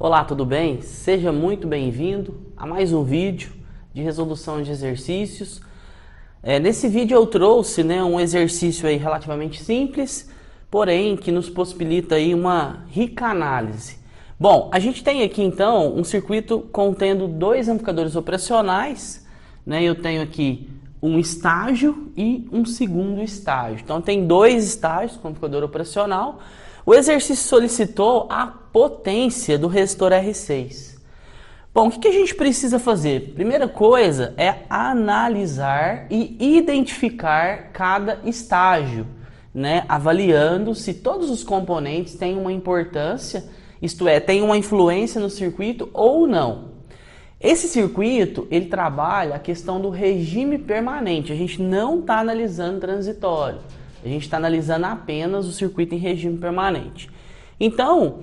Olá, tudo bem? Seja muito bem-vindo a mais um vídeo de resolução de exercícios. Nesse vídeo eu trouxe um exercício aí relativamente simples, porém que nos possibilita aí uma rica análise. Bom, a gente tem aqui então um circuito contendo dois amplificadores operacionais, Eu tenho aqui um estágio e um segundo estágio. Então tem dois estágios com amplificador operacional. O exercício solicitou a potência do resistor R6. Bom, o que a gente precisa fazer? Primeira coisa é analisar e identificar cada estágio, avaliando se todos os componentes têm uma importância, isto é, têm uma influência no circuito ou não. Esse circuito, ele trabalha a questão do regime permanente, a gente não está analisando transitório. A gente está analisando apenas o circuito em regime permanente. Então,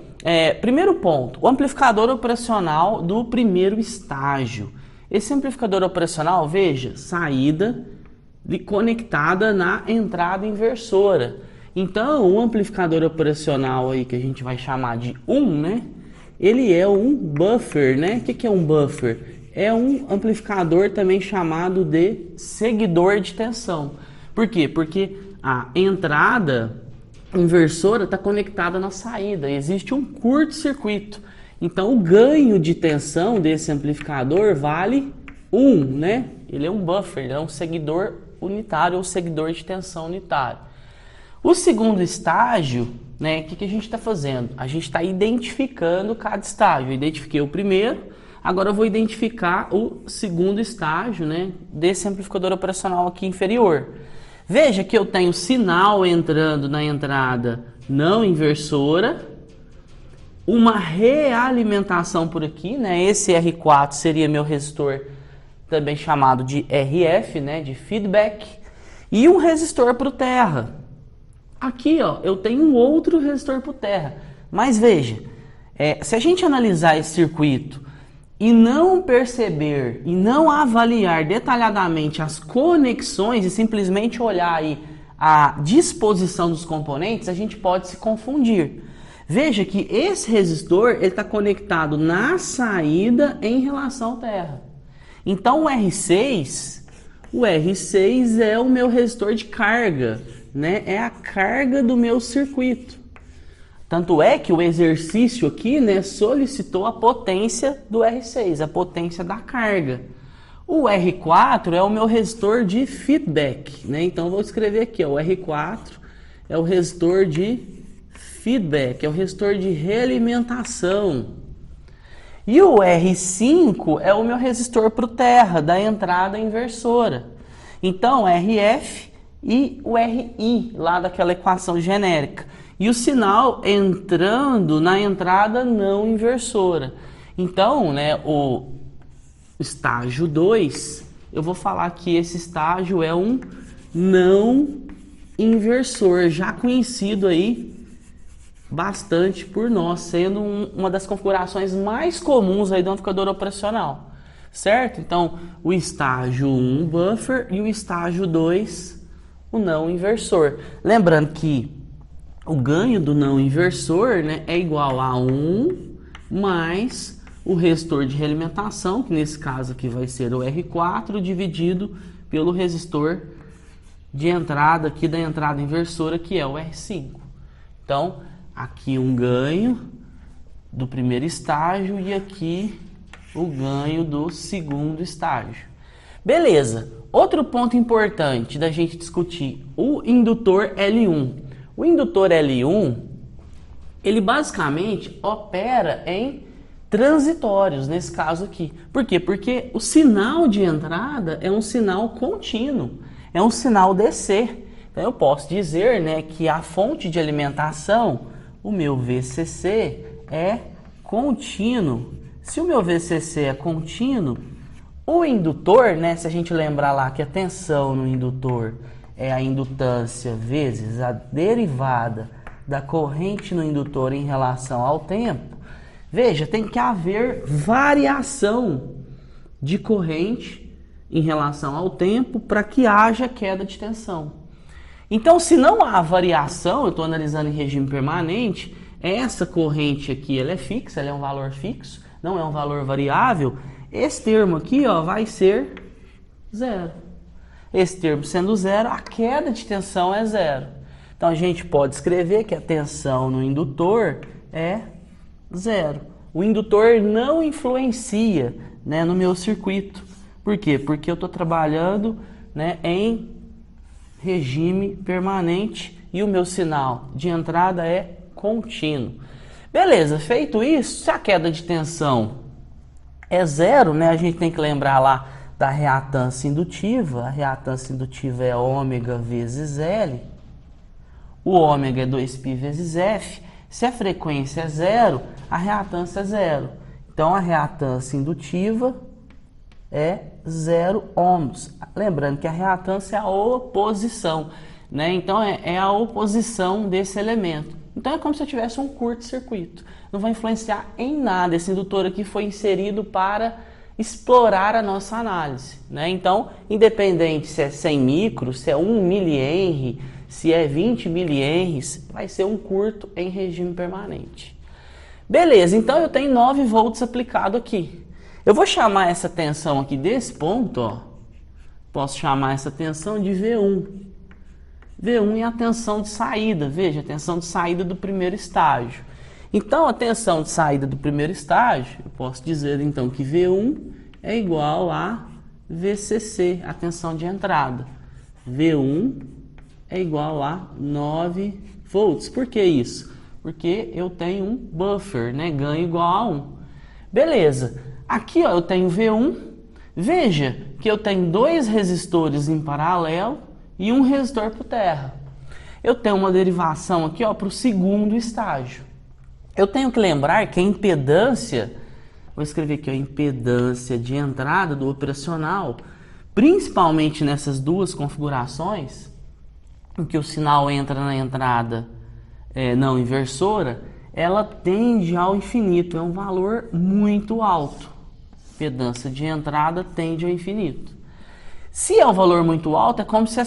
primeiro ponto, o amplificador operacional do primeiro estágio. Esse amplificador operacional, veja, saída conectada na entrada inversora. Então, o amplificador operacional aí que a gente vai chamar de 1, ele é um buffer, O que é um buffer? É um amplificador também chamado de seguidor de tensão. Por quê? Porque a entrada inversora está conectada na saída, existe um curto-circuito. Então o ganho de tensão desse amplificador vale 1, Ele é um buffer, ele é um seguidor unitário ou seguidor de tensão unitário. O segundo estágio, o que a gente está fazendo? A gente está identificando cada estágio. Eu identifiquei o primeiro, agora eu vou identificar o segundo estágio, desse amplificador operacional aqui inferior. Veja que eu tenho sinal entrando na entrada não inversora, uma realimentação por aqui, Esse R4 seria meu resistor, também chamado de RF, de feedback, e um resistor para o terra. Aqui, eu tenho um outro resistor para o terra. Mas veja, se a gente analisar esse circuito e não perceber e não avaliar detalhadamente as conexões e simplesmente olhar aí a disposição dos componentes, a gente pode se confundir. Veja que esse resistor está conectado na saída em relação à terra. Então o R6 é o meu resistor de carga, É a carga do meu circuito. Tanto é que o exercício aqui, solicitou a potência do R6, a potência da carga. O R4 é o meu resistor de feedback, Então, vou escrever aqui, o R4 é o resistor de feedback, é o resistor de realimentação. E o R5 é o meu resistor para o terra, da entrada inversora. Então, RF e o RI, lá daquela equação genérica. E o sinal entrando na entrada não inversora. Então, o estágio 2, eu vou falar que esse estágio é um não inversor, já conhecido aí bastante por nós, sendo uma das configurações mais comuns aí do amplificador operacional, certo? Então, o estágio 1, buffer, e o estágio 2, o não inversor. Lembrando que o ganho do não inversor é igual a 1 mais o resistor de realimentação, que nesse caso aqui vai ser o R4, dividido pelo resistor de entrada aqui da entrada inversora, que é o R5. Então, aqui um ganho do primeiro estágio e aqui o ganho do segundo estágio. Beleza, outro ponto importante da gente discutir, o indutor L1. O indutor L1, ele basicamente opera em transitórios, nesse caso aqui. Por quê? Porque o sinal de entrada é um sinal contínuo, é um sinal DC. Então eu posso dizer que a fonte de alimentação, o meu VCC, é contínuo. Se o meu VCC é contínuo, o indutor, se a gente lembrar lá que a tensão no indutor é a indutância vezes a derivada da corrente no indutor em relação ao tempo, veja, tem que haver variação de corrente em relação ao tempo para que haja queda de tensão. Então, se não há variação, eu estou analisando em regime permanente, essa corrente aqui ela é fixa, ela é um valor fixo, não é um valor variável, esse termo aqui ó, vai ser zero. Esse termo sendo zero, a queda de tensão é zero. Então a gente pode escrever que a tensão no indutor é zero. O indutor não influencia, né, no meu circuito. Por quê? Porque eu estou trabalhando, né, em regime permanente e o meu sinal de entrada é contínuo. Beleza, feito isso, se a queda de tensão é zero, né, a gente tem que lembrar lá da reatância indutiva. A reatância indutiva é ômega vezes L. O ômega é 2π vezes F. Se a frequência é zero, a reatância é zero. Então, a reatância indutiva é 0 ohms. Lembrando que a reatância é a oposição, né? Então, é a oposição desse elemento. Então, é como se eu tivesse um curto-circuito. Não vai influenciar em nada. Esse indutor aqui foi inserido para explorar a nossa análise, né? Então, independente se é 100 micros, se é 1 milihenry, se é 20 milihenries, vai ser um curto em regime permanente. Beleza, então eu tenho 9 volts aplicado aqui. Eu vou chamar essa tensão aqui desse ponto, ó. Posso chamar essa tensão de V1. V1 é a tensão de saída, veja, a tensão de saída do primeiro estágio. Então, a tensão de saída do primeiro estágio, eu posso dizer então que V1 é igual a VCC, a tensão de entrada. V1 é igual a 9 volts. Por que isso? Porque eu tenho um buffer, né? Ganho igual a 1. Beleza. Aqui ó, eu tenho V1. Veja que eu tenho 2 resistores em paralelo e um resistor por terra. Eu tenho uma derivação aqui para o segundo estágio. Eu tenho que lembrar que a impedância, vou escrever aqui, a impedância de entrada do operacional, principalmente nessas duas configurações, em que o sinal entra na entrada não inversora, ela tende ao infinito, é um valor muito alto. A impedância de entrada tende ao infinito. Se é um valor muito alto, é como se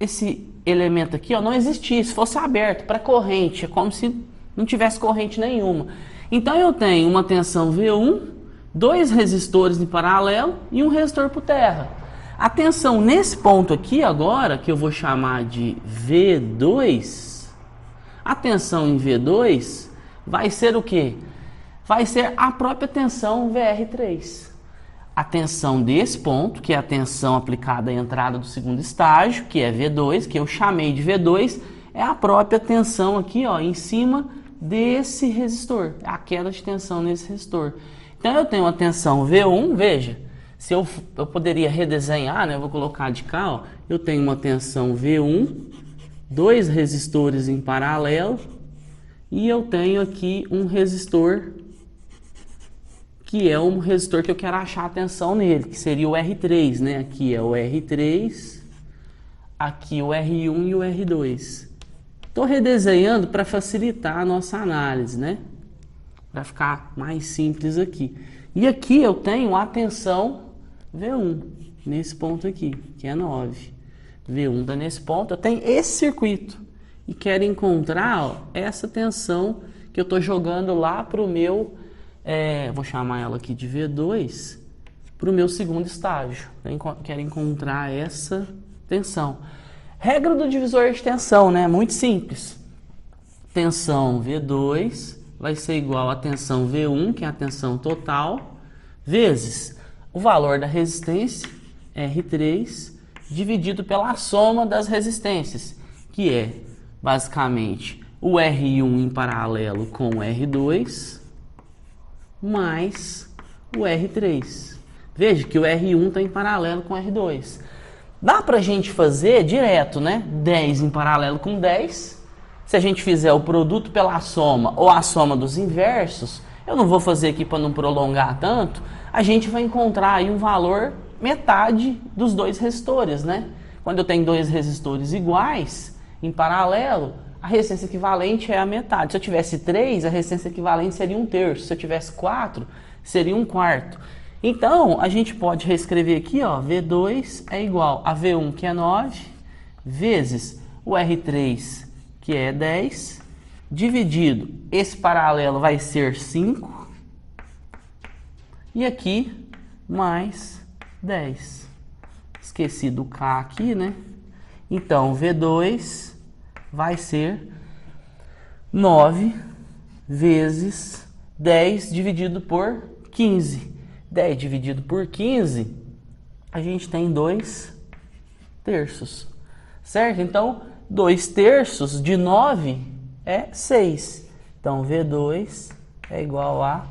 esse elemento aqui não existisse, fosse aberto para corrente, é como se não tivesse corrente nenhuma. Então eu tenho uma tensão V1, 2 resistores em paralelo e um resistor por terra. A tensão nesse ponto aqui agora, que eu vou chamar de V2, a tensão em V2 vai ser o quê? Vai ser a própria tensão VR3. A tensão desse ponto, que é a tensão aplicada à entrada do segundo estágio, que é V2, que eu chamei de V2, é a própria tensão aqui em cima desse resistor, a queda de tensão nesse resistor. Então eu tenho uma tensão V1, veja, se eu poderia redesenhar, né, eu vou colocar de cá, eu tenho uma tensão V1, 2 resistores em paralelo, e eu tenho aqui um resistor, que é um resistor que eu quero achar a tensão nele, que seria o R3, né? Aqui é o R3, aqui o R1 e o R2. Estou redesenhando para facilitar a nossa análise, né? Para ficar mais simples aqui. E aqui eu tenho a tensão V1, nesse ponto aqui, que é 9. V1 está nesse ponto, eu tenho esse circuito. E quero encontrar essa tensão que eu estou jogando lá para o meu, vou chamar ela aqui de V2, para o meu segundo estágio. Eu quero encontrar essa tensão. Regra do divisor de tensão, né? Muito simples. Tensão V2 vai ser igual a tensão V1, que é a tensão total, vezes o valor da resistência, R3, dividido pela soma das resistências, que é basicamente o R1 em paralelo com o R2, mais o R3. Veja que o R1 está em paralelo com o R2. Dá pra gente fazer direto, né? 10 em paralelo com 10. Se a gente fizer o produto pela soma ou a soma dos inversos, eu não vou fazer aqui para não prolongar tanto, a gente vai encontrar aí um valor metade dos 2 resistores, né? Quando eu tenho 2 resistores iguais, em paralelo, a resistência equivalente é a metade. Se eu tivesse 3, a resistência equivalente seria 1/3. Se eu tivesse 4, seria 1/4. Então, a gente pode reescrever aqui, V2 é igual a V1, que é 9, vezes o R3, que é 10, dividido, esse paralelo vai ser 5, e aqui mais 10. Esqueci do K aqui, né? Então, V2 vai ser 9 vezes 10 dividido por 15. 10 dividido por 15, a gente tem 2 terços, certo? Então, 2 terços de 9 é 6. Então, V2 é igual a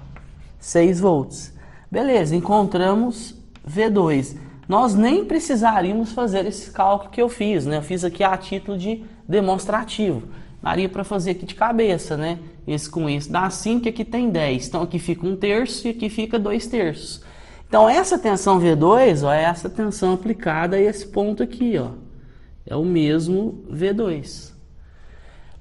6 volts. Beleza, encontramos V2. Nós nem precisaríamos fazer esse cálculo que eu fiz, né? Eu fiz aqui a título de demonstrativo. Daria para fazer aqui de cabeça, né? Esse com esse dá 5 e aqui tem 10. Então aqui fica 1 terço e aqui fica 2 terços. Então essa tensão V2, ó, é essa tensão aplicada a esse ponto aqui, ó. É o mesmo V2.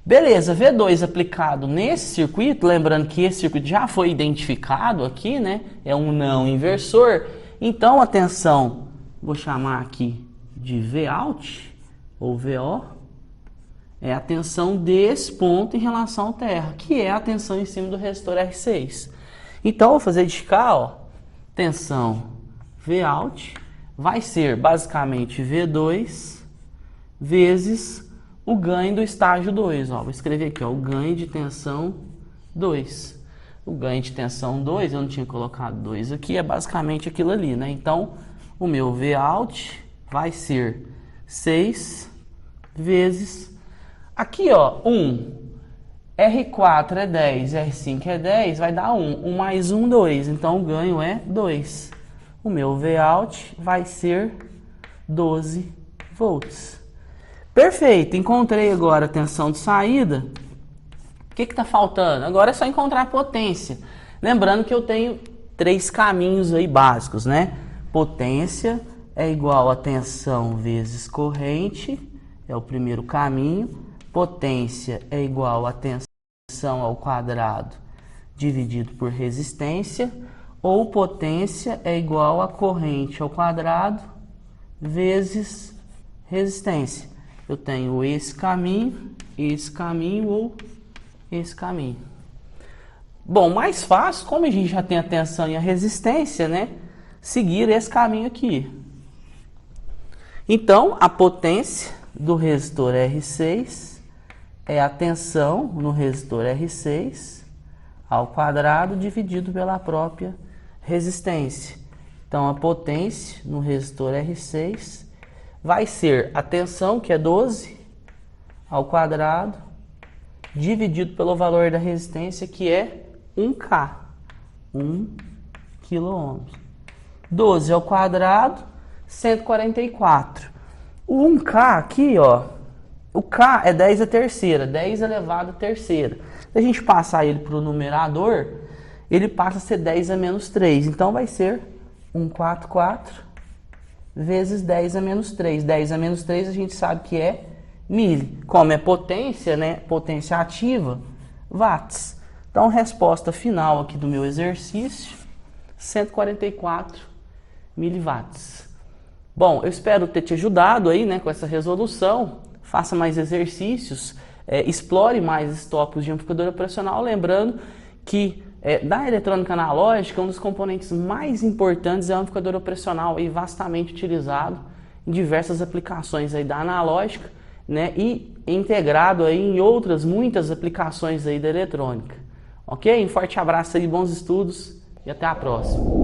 Beleza, V2 aplicado nesse circuito, lembrando que esse circuito já foi identificado aqui, né? É um não inversor. Então a tensão, vou chamar aqui de Vout, ou VO, é a tensão desse ponto em relação à Terra, que é a tensão em cima do resistor R6. Então, vou fazer de cá, ó, tensão Vout vai ser basicamente V2 vezes o ganho do estágio 2. Ó, vou escrever aqui, ó, o ganho de tensão 2. O ganho de tensão 2, eu não tinha colocado 2 aqui, é basicamente aquilo ali, né? Então, o meu Vout vai ser 6 vezes... Aqui, ó, 1. R4 é 10, R5 é 10, vai dar 1. 1 mais 1, 2. Então, o ganho é 2. O meu Vout vai ser 12 volts. Perfeito, encontrei agora a tensão de saída. O que está faltando? Agora é só encontrar a potência. Lembrando que eu tenho 3 caminhos aí básicos, né? Potência é igual a tensão vezes corrente, é o primeiro caminho. Potência é igual a tensão ao quadrado dividido por resistência, ou potência é igual a corrente ao quadrado vezes resistência. Eu tenho esse caminho ou esse caminho. Bom, mais fácil, como a gente já tem a tensão e a resistência, né? Seguir esse caminho aqui. Então, a potência do resistor R6 é a tensão no resistor R6 ao quadrado dividido pela própria resistência. Então, a potência no resistor R6 vai ser a tensão, que é 12, ao quadrado, dividido pelo valor da resistência, que é 1K, 1 kΩ. 12 ao quadrado, 144. O 1K aqui, ó, o K é 10 à terceira, 10 elevado à terceira. Se a gente passar ele para o numerador, ele passa a ser 10 a menos 3. Então vai ser 144 vezes 10 a menos 3. 10 a menos 3 a gente sabe que é mili. Como é potência, né? Potência ativa, watts. Então, resposta final aqui do meu exercício, 144 miliwatts. Bom, eu espero ter te ajudado aí, né, com essa resolução. Faça mais exercícios, explore mais esses tópicos de amplificador operacional, lembrando que da eletrônica analógica, um dos componentes mais importantes é o amplificador operacional, e vastamente utilizado em diversas aplicações aí da analógica, né, e integrado aí em outras muitas aplicações aí da eletrônica. Ok? Um forte abraço aí, bons estudos e até a próxima.